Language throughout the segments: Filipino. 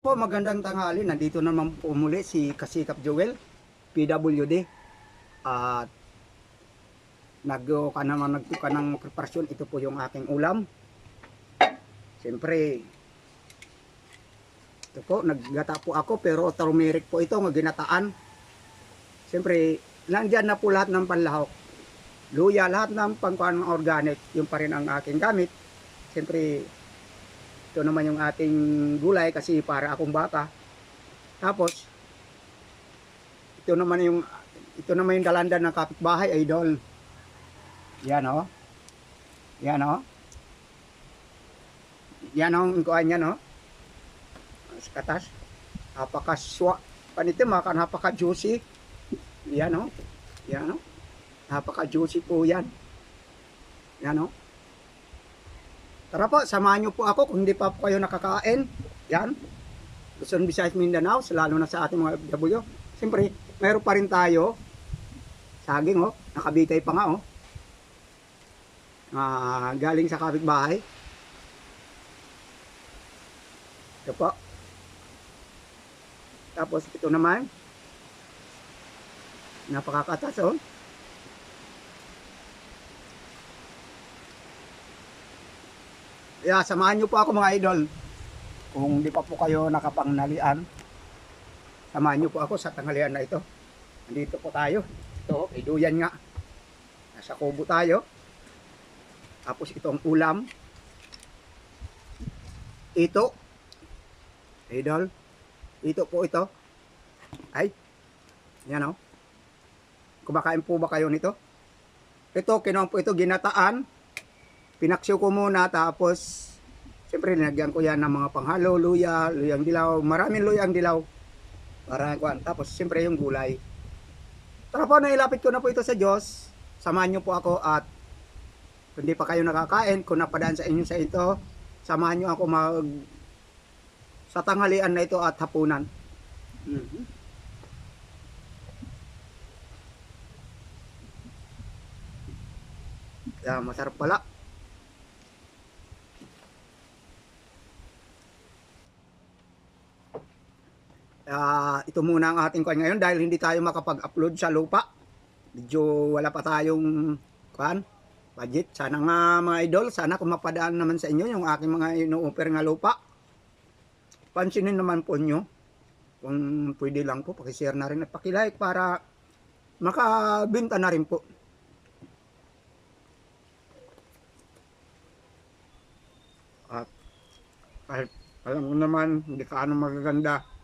Po, magandang tanghali. Nandito naman po muli si Kasikap Joel, PWD. At nagtuka ng preparasyon. Ito po yung aking ulam. Siyempre, ito po, naggata po ako pero turmeric po ito, ginataan. Siyempre, nandyan na po lahat ng panlahok. Luya, lahat ng pangkuhan organic, yung pa rin ang aking gamit. Siyempre, ito naman yung ating gulay kasi para akong bata. Tapos, ito naman yung dalandan ng kapitbahay, idol. Yan o. Yan o. Yan o, ang kuhan yan o. Sa katas. Napakaswa. Panito, napaka-juicy. Yan o. Yan o. Napaka-juicy po yan. Yan o. Tara po, samahan nyo po ako kung hindi pa po kayo nakakain. Yan. Luzon, Visayas, Mindanao, lalo na sa ating mga FW. Siyempre, mayroon pa rin tayo. Saging oh, nakabitay pa nga oh. Galing sa kapitbahay. Ito po. Tapos ito naman. Napakakatas oh. Samahan nyo po ako mga idol. Kung di pa po kayo nakapangnalian, samahan nyo po ako sa tanghalian na ito. Nandito po tayo. Ito, iduyan nga. Nasa kubo tayo. Tapos itong ulam. Ito. Idol. Ito po ito. Ay. Yan o. Kumakain po ba kayo nito? Ito, kinuha po ito, ginataan. Pinaksyo ko muna, tapos siyempre linagyan ko yan ng mga panghalo, luya, luyang dilaw, maraming luyang dilaw para kuan. Tapos siyempre yung gulay. Tara po, nailapit ko na po ito sa Diyos. Samahan nyo po ako at kung hindi pa kayo nakakain, kung napadaan sa inyo sa ito, samahan nyo ako sa tanghalian na ito at hapunan. Masarap pala. Ito muna ang ating kuan ngayon dahil hindi tayo makapag-upload sa lupa. Medyo wala pa tayong kuan, budget. Sana nga mga idol, sana kung mapadaan naman sa inyo yung aking mga ino-offer nga lupa. Pansinin naman po nyo. Kung pwede lang po, pakishare na rin at pakilike para makabenta na rin po. At alam mo naman, hindi kaano magaganda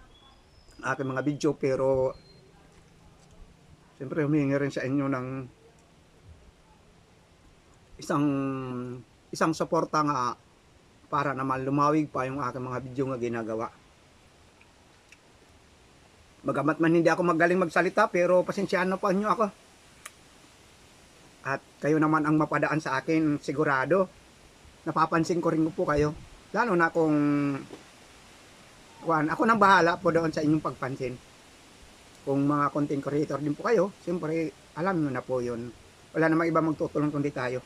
aking mga video, pero siyempre humingi rin sa inyo ng isang suporta nga para naman lumawig pa yung aking mga video nga ginagawa. Bagamat man hindi ako magaling magsalita, pero pasensyahan na po nyo ako. At kayo naman ang mapadaan sa akin, sigurado. Napapansin ko rin po kayo. Lalo na kung ako nang bahala po doon sa inyong pagpansin. Kung mga content creator din po kayo, siyempre alam nyo na po yun. Wala namang iba magtutulong kundi tayo.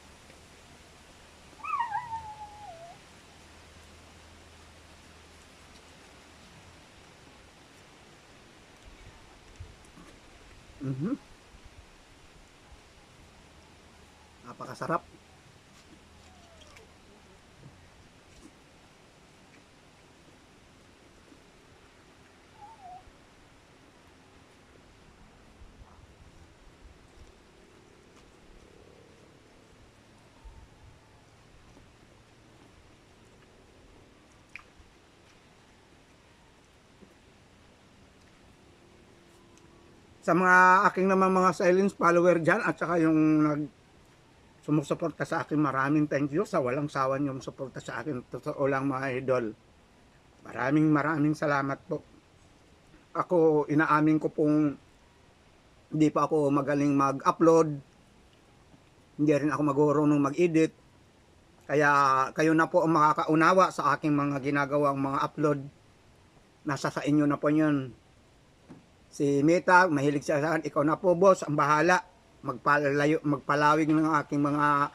Napakasarap. Sa mga aking naman mga silence follower dyan at saka yung sumusuporta sa akin, maraming thank you sa walang sawan yung suporta sa akin. Totoo lang mga idol. Maraming salamat po. Ako, inaamin ko pong hindi pa ako magaling mag-upload. Hindi rin ako marunong mag-edit. Kaya kayo na po ang makakaunawa sa aking mga ginagawang mga upload. Nasa sa inyo na po yun. Si Meta, mahilig siya sa akin. Ikaw na po boss, ang bahala. Magpalawig ng aking mga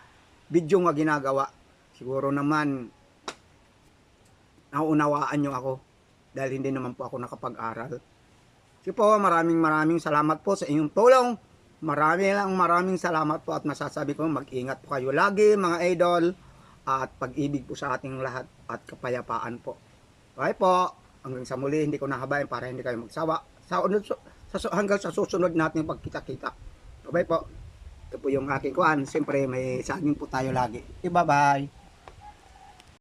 video nga ginagawa. Siguro naman nauunawaan nyo ako. dahil hindi naman po ako nakapag-aral. Sige po, maraming salamat po sa inyong tulong. Maraming salamat po at masasabi ko mag-ingat po kayo lagi mga idol at pag-ibig po sa ating lahat at kapayapaan po. Okay po, hanggang sa muli hindi ko nahabayan para hindi kayo magsawa. Hanggang sa susunod natin pagkita-kita. Bye po. Ito po yung aking kuhan. Siyempre may saging po tayo lagi. Bye bye.